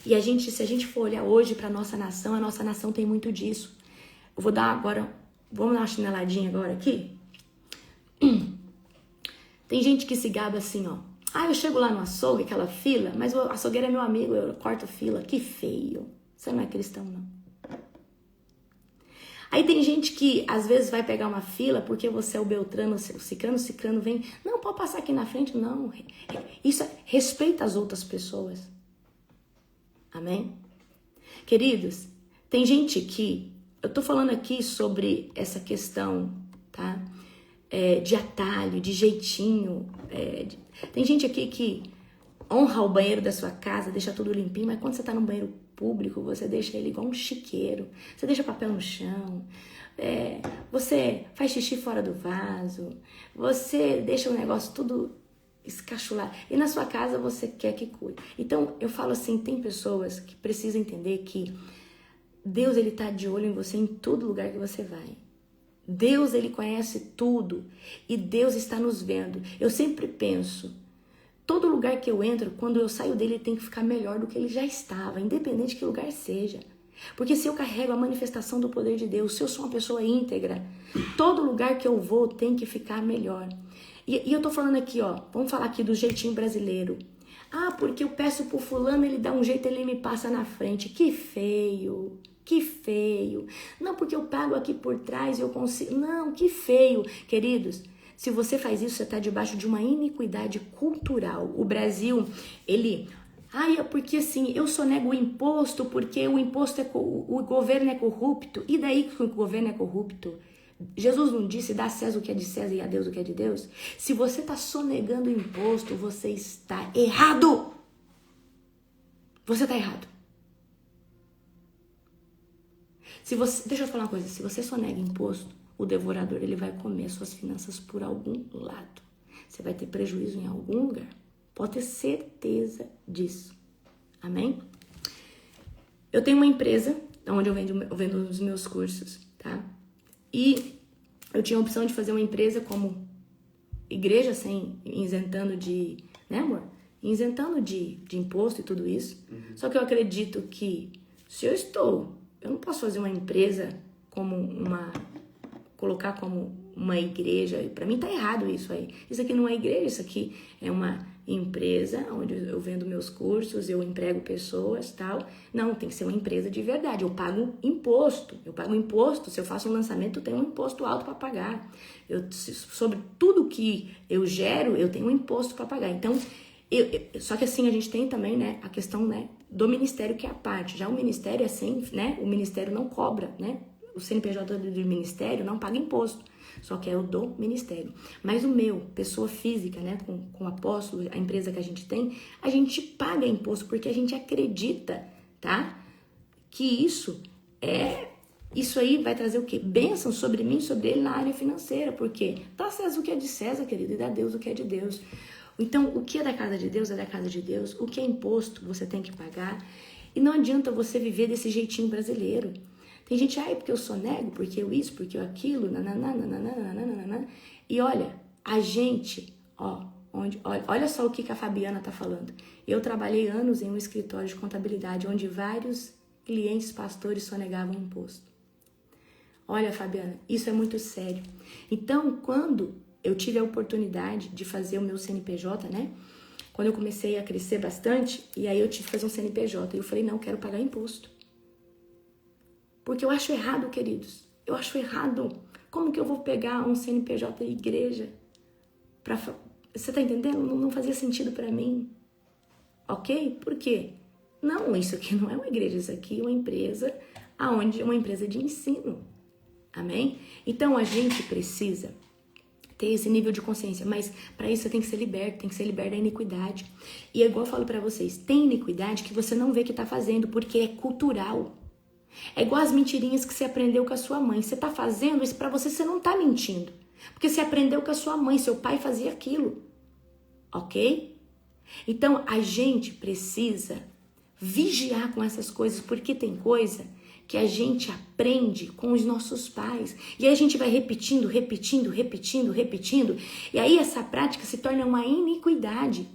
E se a gente for olhar hoje para a nossa nação tem muito disso. Eu vou dar agora, vamos dar uma chineladinha agora aqui? Tem gente que se gaba assim, ó. Eu chego lá no açougue, aquela fila, mas o açougueiro é meu amigo, eu corto a fila. Que feio. Você não é cristão, não. Aí tem gente que às vezes vai pegar uma fila porque você é o Beltrano, o Cicrano vem. Não, pode passar aqui na frente, não. Isso respeita as outras pessoas. Amém? Queridos, tem gente que... Eu tô falando aqui sobre essa questão, tá? De atalho, de jeitinho. Tem gente aqui que honra o banheiro da sua casa, deixa tudo limpinho, mas quando você tá no banheiro público, você deixa ele igual um chiqueiro. Você deixa papel no chão. Você faz xixi fora do vaso. Você deixa o negócio tudo escachulado. E na sua casa você quer que cuide. Então, eu falo assim, tem pessoas que precisam entender que Deus, ele tá de olho em você em todo lugar que você vai. Deus, ele conhece tudo. E Deus está nos vendo. Eu sempre penso, todo lugar que eu entro, quando eu saio dele, ele tem que ficar melhor do que ele já estava, independente de que lugar seja. Porque se eu carrego a manifestação do poder de Deus, se eu sou uma pessoa íntegra, todo lugar que eu vou tem que ficar melhor. E eu tô falando aqui, ó, vamos falar aqui do jeitinho brasileiro. Porque eu peço pro fulano, ele dá um jeito, ele me passa na frente. Que feio, que feio. Não, porque eu pago aqui por trás e eu consigo. Não, que feio. Queridos, se você faz isso, você está debaixo de uma iniquidade cultural. O Brasil, ele... é porque assim, eu sonego o imposto porque o imposto o governo é corrupto. E daí que o governo é corrupto? Jesus não disse, dá a César o que é de César e a Deus o que é de Deus? Se você está sonegando o imposto, você está errado. Você está errado. Deixa eu falar uma coisa, se você sonega imposto, o devorador, ele vai comer suas finanças por algum lado. Você vai ter prejuízo em algum lugar. Pode ter certeza disso. Amém? Eu tenho uma empresa onde eu vendo os meus cursos, tá? E eu tinha a opção de fazer uma empresa como igreja, isentando de... Né, amor? Isentando de imposto e tudo isso. Só que eu acredito que se eu não posso fazer uma empresa colocar como uma igreja. Para mim tá errado isso aí. Isso aqui não é igreja, isso aqui é uma empresa onde eu vendo meus cursos, eu emprego pessoas, tal. Não, tem que ser uma empresa de verdade. Eu pago imposto. Se eu faço um lançamento, eu tenho um imposto alto para pagar. Sobre tudo que eu gero, eu tenho um imposto para pagar. Então, só que assim, a gente tem também, né, a questão, né, do ministério, que é a parte. Já o ministério é assim, né, o ministério não cobra, né, o CNPJ do ministério não paga imposto, só que é o do ministério. Mas o meu, pessoa física, né, com o apóstolo, a empresa que a gente paga imposto porque a gente acredita, tá, que isso aí vai trazer o quê? Bênção sobre mim, sobre ele na área financeira, porque dá César o que é de César, querido, e dá Deus o que é de Deus. Então, o que é da casa de Deus é da casa de Deus. O que é imposto, você tem que pagar. E não adianta você viver desse jeitinho brasileiro. Tem gente, porque eu sonego, porque eu isso, porque eu aquilo, nananana. E olha, a gente, olha só o que a Fabiana tá falando. Eu trabalhei anos em um escritório de contabilidade, onde vários clientes pastores sonegavam imposto. Olha, Fabiana, isso é muito sério. Então, quando eu tive a oportunidade de fazer o meu CNPJ, né? quando eu comecei a crescer bastante, e aí eu tive que fazer um CNPJ. E eu falei, não, eu quero pagar imposto. Porque eu acho errado, queridos. Eu acho errado. Como que eu vou pegar um CNPJ da igreja? Você tá entendendo? Não fazia sentido pra mim. Ok? Por quê? Não, isso aqui não é uma igreja, isso aqui é uma empresa, uma empresa de ensino. Amém? Então a gente precisa ter esse nível de consciência, mas para isso você tem que ser liberto da iniquidade. E é igual eu falo para vocês, tem iniquidade que você não vê que tá fazendo, porque é cultural. É igual as mentirinhas que você aprendeu com a sua mãe. Você tá fazendo isso para você não tá mentindo. Porque você aprendeu com a sua mãe, seu pai fazia aquilo. Ok? Então a gente precisa vigiar com essas coisas, porque tem coisa que a gente aprende com os nossos pais. E aí a gente vai repetindo. E aí essa prática se torna uma iniquidade.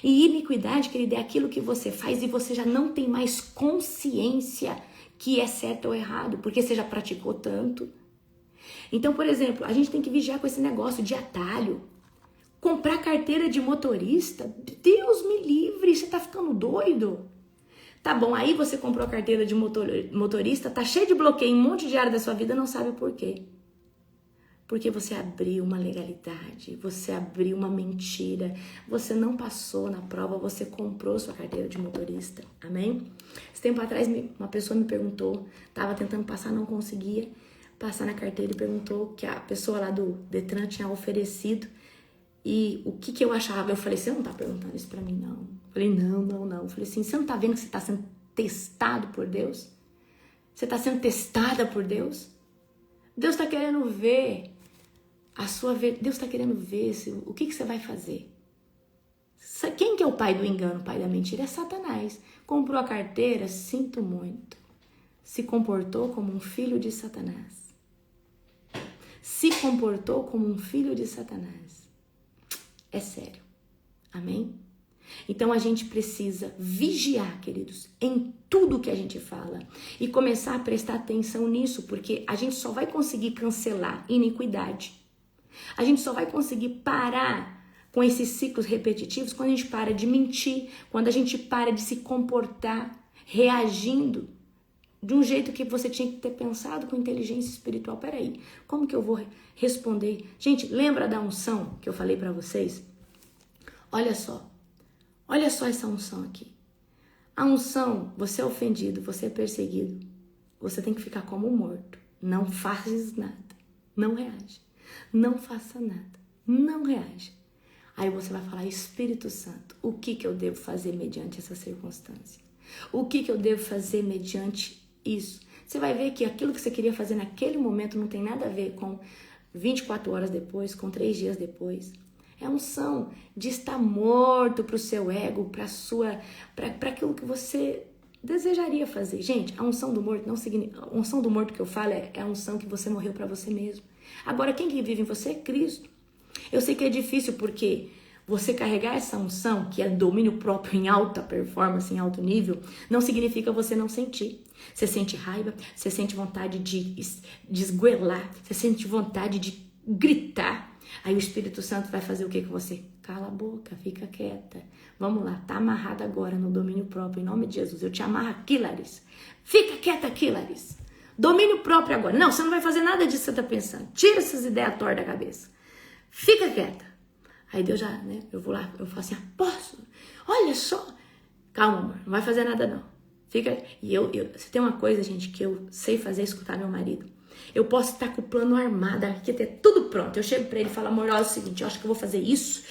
E iniquidade, querida, é aquilo que você faz e você já não tem mais consciência que é certo ou errado, porque você já praticou tanto. Então, por exemplo, a gente tem que vigiar com esse negócio de atalho. Comprar carteira de motorista, Deus me livre, você tá ficando doido? Tá bom, aí você comprou a carteira de motorista, tá cheio de bloqueio em um monte de área da sua vida, não sabe por quê. Porque você abriu uma legalidade, você abriu uma mentira, você não passou na prova, você comprou sua carteira de motorista, amém? Esse tempo atrás uma pessoa me perguntou, tava tentando passar, não conseguia passar na carteira e perguntou que a pessoa lá do Detran tinha oferecido e o que eu achava. Eu falei, você não tá perguntando isso pra mim, não. Eu falei, não. Eu falei assim, você não tá vendo que você tá sendo testado por Deus? Você tá sendo testada por Deus? Deus tá querendo ver Deus tá querendo ver o que você vai fazer. Quem que é o pai do engano, o pai da mentira? É Satanás. Comprou a carteira, sinto muito. Se comportou como um filho de Satanás. Se comportou como um filho de Satanás. É sério. Amém? Então a gente precisa vigiar, queridos, em tudo que a gente fala e começar a prestar atenção nisso, porque a gente só vai conseguir cancelar iniquidade. A gente só vai conseguir parar com esses ciclos repetitivos quando a gente para de mentir, quando a gente para de se comportar reagindo de um jeito que você tinha que ter pensado com inteligência espiritual. Peraí, como que eu vou responder? Gente, lembra da unção que eu falei pra vocês? Olha só essa unção aqui. A unção, você é ofendido, você é perseguido, você tem que ficar como morto. Não fazes nada, não reage. Não faça nada, não reage. Aí você vai falar, Espírito Santo, o que eu devo fazer mediante essa circunstância? O que eu devo fazer mediante isso? Você vai ver que aquilo que você queria fazer naquele momento não tem nada a ver com 24 horas depois, com 3 dias depois. É a unção de estar morto para o seu ego, para aquilo que você desejaria fazer. Gente, a unção do morto não significa... A unção do morto que eu falo é a unção que você morreu para você mesmo. Agora, quem que vive em você é Cristo. Eu sei que é difícil porque você carregar essa unção, que é domínio próprio em alta performance, em alto nível, não significa você não sentir. Você sente raiva, você sente vontade de esguelar, você sente vontade de gritar. Aí o Espírito Santo vai fazer o que com você? Cala a boca, fica quieta. Vamos lá, tá amarrada agora no domínio próprio, em nome de Jesus. Eu te amarro aqui, Larissa. Fica quieta aqui, Larissa. Domínio próprio agora. Não, você não vai fazer nada disso que você tá pensando. Tira essas ideias tortas da cabeça. Fica quieta. Aí Deus já, né? Eu vou lá, eu falo assim, apóstolo, olha só. Calma, amor, não vai fazer nada não. Fica. E se tem uma coisa, gente, que eu sei fazer, é escutar meu marido. Eu posso estar com o plano armado, aqui ter tudo pronto. Eu chego pra ele e falo, amor, olha o seguinte, eu acho que eu vou fazer isso.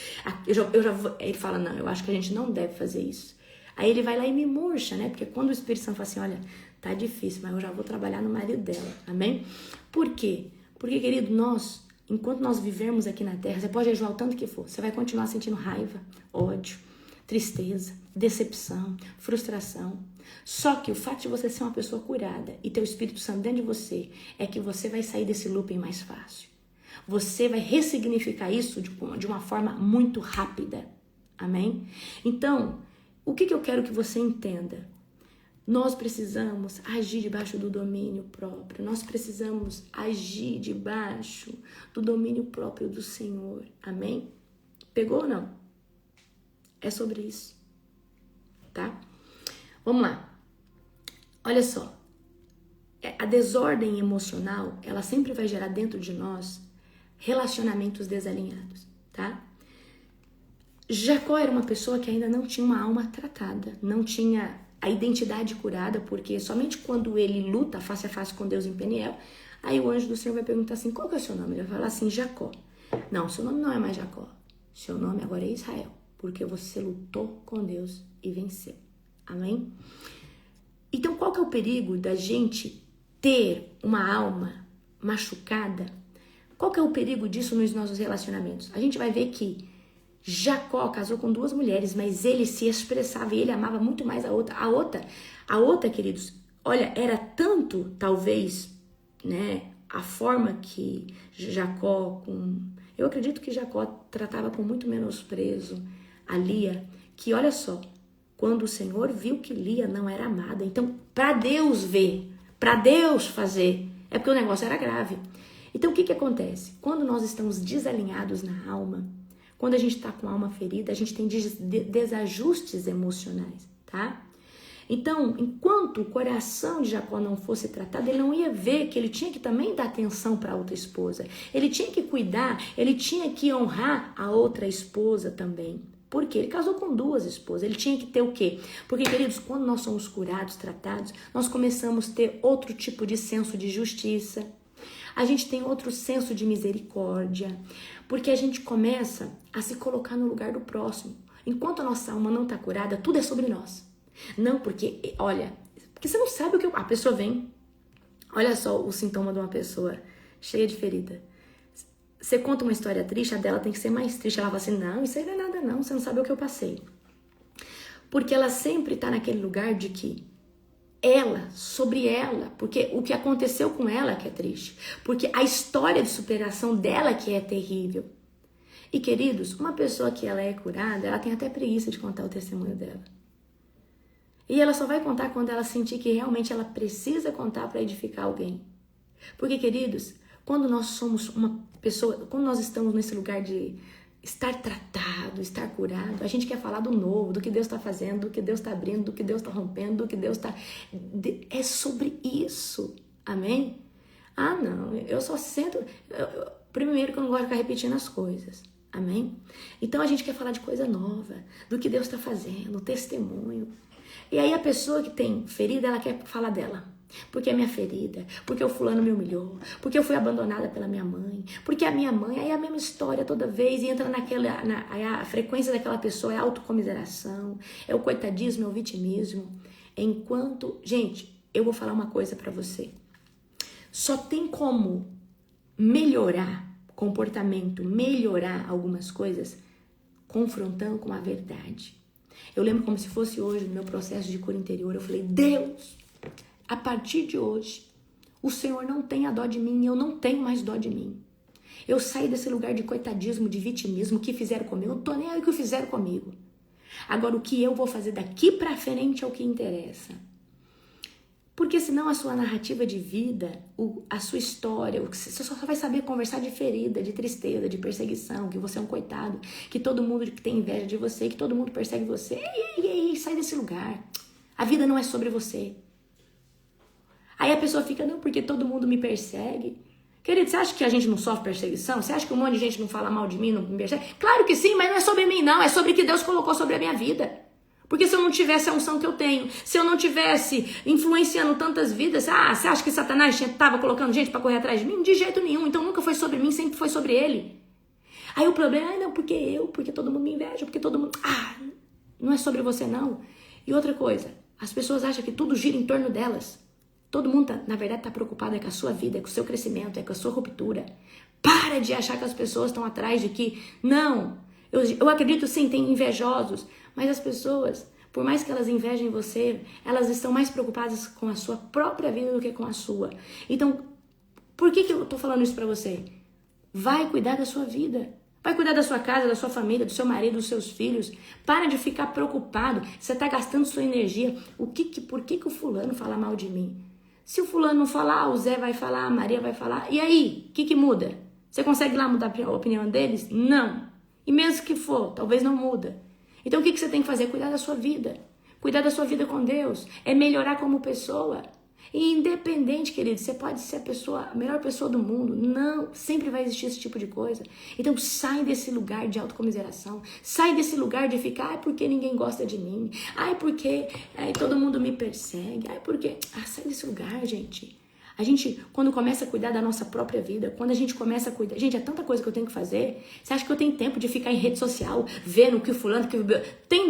Eu já vou. Ele fala, não, eu acho que a gente não deve fazer isso. Aí ele vai lá e me murcha, né? Porque quando o Espírito Santo fala assim, olha, tá difícil, mas eu já vou trabalhar no marido dela, amém? Por quê? Porque, querido, enquanto nós vivermos aqui na terra, você pode jejuar o tanto que for, você vai continuar sentindo raiva, ódio, tristeza, decepção, frustração. Só que o fato de você ser uma pessoa curada e ter o Espírito Santo dentro de você é que você vai sair desse looping mais fácil. Você vai ressignificar isso de uma forma muito rápida. Amém? Então, o que eu quero que você entenda? Nós precisamos agir debaixo do domínio próprio. Nós precisamos agir debaixo do domínio próprio do Senhor. Amém? Pegou ou não? É sobre isso, tá? Vamos lá. Olha só. A desordem emocional, ela sempre vai gerar dentro de nós relacionamentos desalinhados, tá? Jacó era uma pessoa que ainda não tinha uma alma tratada, não tinha a identidade curada, porque somente quando ele luta face a face com Deus em Peniel, aí o anjo do Senhor vai perguntar assim, qual que é o seu nome? Ele vai falar assim, Jacó. Não, seu nome não é mais Jacó, seu nome agora é Israel, porque você lutou com Deus e venceu. Amém? Então, qual que é o perigo da gente ter uma alma machucada? Qual que é o perigo disso nos nossos relacionamentos? A gente vai ver que Jacó casou com 2 mulheres, mas ele se expressava e ele amava muito mais a outra. A outra, queridos, olha, era tanto, talvez, né, a forma que Jacó, eu acredito que Jacó tratava com muito menosprezo a Lia, que olha só, quando o Senhor viu que Lia não era amada, então, para Deus ver, para Deus fazer, é porque o negócio era grave. Então, o que acontece? Quando nós estamos desalinhados na alma, quando a gente está com a alma ferida, a gente tem desajustes emocionais, tá? Então, enquanto o coração de Jacó não fosse tratado, ele não ia ver que ele tinha que também dar atenção para a outra esposa. Ele tinha que cuidar, ele tinha que honrar a outra esposa também. Por quê? Ele casou com 2 esposas. Ele tinha que ter o quê? Porque, queridos, quando nós somos curados, tratados, nós começamos a ter outro tipo de senso de justiça. A gente tem outro senso de misericórdia, porque a gente começa a se colocar no lugar do próximo. Enquanto a nossa alma não está curada, tudo é sobre nós. Não, porque, olha, porque você não sabe o que... A pessoa vem, olha só o sintoma de uma pessoa cheia de ferida. Você conta uma história triste, a dela tem que ser mais triste. Ela fala assim, não, isso aí não é nada não, você não sabe o que eu passei. Porque ela sempre está naquele lugar de que sobre ela, porque o que aconteceu com ela que é triste, porque a história de superação dela que é terrível. E queridos, uma pessoa que ela é curada, ela tem até preguiça de contar o testemunho dela. E ela só vai contar quando ela sentir que realmente ela precisa contar para edificar alguém. Porque, queridos, quando nós somos uma pessoa, quando nós estamos nesse lugar de estar tratado, estar curado, a gente quer falar do novo, do que Deus está fazendo, do que Deus está abrindo, do que Deus está rompendo, do que Deus está... É sobre isso, amém? Ah, não, eu só sento... Primeiro que eu não gosto de ficar repetindo as coisas, amém? Então a gente quer falar de coisa nova, do que Deus está fazendo, testemunho. E aí a pessoa que tem ferida, ela quer falar dela. Porque é minha ferida, porque o fulano me humilhou, porque eu fui abandonada pela minha mãe, porque a minha mãe, aí é a mesma história toda vez, e entra aí a frequência daquela pessoa é a autocomiseração, é o coitadismo, é o vitimismo. Enquanto, gente, eu vou falar uma coisa pra você, só tem como melhorar comportamento, melhorar algumas coisas, confrontando com a verdade. Eu lembro como se fosse hoje, no meu processo de cura interior, eu falei, Deus, a partir de hoje, o Senhor não tem a dó de mim, eu não tenho mais dó de mim. Eu saí desse lugar de coitadismo, de vitimismo, o que fizeram comigo, eu não tô nem aí o que fizeram comigo. Agora, o que eu vou fazer daqui pra frente é o que interessa. Porque senão a sua narrativa de vida, a sua história, você só vai saber conversar de ferida, de tristeza, de perseguição, que você é um coitado, que todo mundo tem inveja de você, que todo mundo persegue você. Ei, sai desse lugar. A vida não é sobre você. Aí a pessoa fica, não, porque todo mundo me persegue. Querido, você acha que a gente não sofre perseguição? Você acha que um monte de gente não fala mal de mim, não me persegue? Claro que sim, mas não é sobre mim não, é sobre o que Deus colocou sobre a minha vida. Porque se eu não tivesse a unção que eu tenho, se eu não tivesse influenciando tantas vidas, você acha que Satanás estava colocando gente para correr atrás de mim? De jeito nenhum, então nunca foi sobre mim, sempre foi sobre ele. Aí o problema é, não, porque todo mundo me inveja, porque todo mundo... não é sobre você não. E outra coisa, as pessoas acham que tudo gira em torno delas. Todo mundo, na verdade, está preocupado com a sua vida, com o seu crescimento, com a sua ruptura. Para de achar que as pessoas estão atrás de que... Não, eu acredito sim, tem invejosos, mas as pessoas, por mais que elas invejem você, elas estão mais preocupadas com a sua própria vida do que com a sua. Então, por que eu tô falando isso pra você? Vai cuidar da sua vida. Vai cuidar da sua casa, da sua família, do seu marido, dos seus filhos. Para de ficar preocupado. Você tá gastando sua energia. Por que o fulano fala mal de mim? Se o fulano não falar, o Zé vai falar, a Maria vai falar. E aí, o que muda? Você consegue lá mudar a opinião deles? Não. E mesmo que for, talvez não muda. Então o que você tem que fazer? Cuidar da sua vida. Cuidar da sua vida com Deus. É melhorar como pessoa. E independente, querido, você pode ser a melhor pessoa do mundo. Não, sempre vai existir esse tipo de coisa. Então sai desse lugar de autocomiseração. Sai desse lugar de ficar, ai, porque ninguém gosta de mim. Ai, porque todo mundo me persegue. Ai, porque... sai desse lugar, gente. A gente, quando começa a cuidar da nossa própria vida, quando a gente começa a cuidar... Gente, é tanta coisa que eu tenho que fazer. Você acha que eu tenho tempo de ficar em rede social, vendo o que o fulano... Tem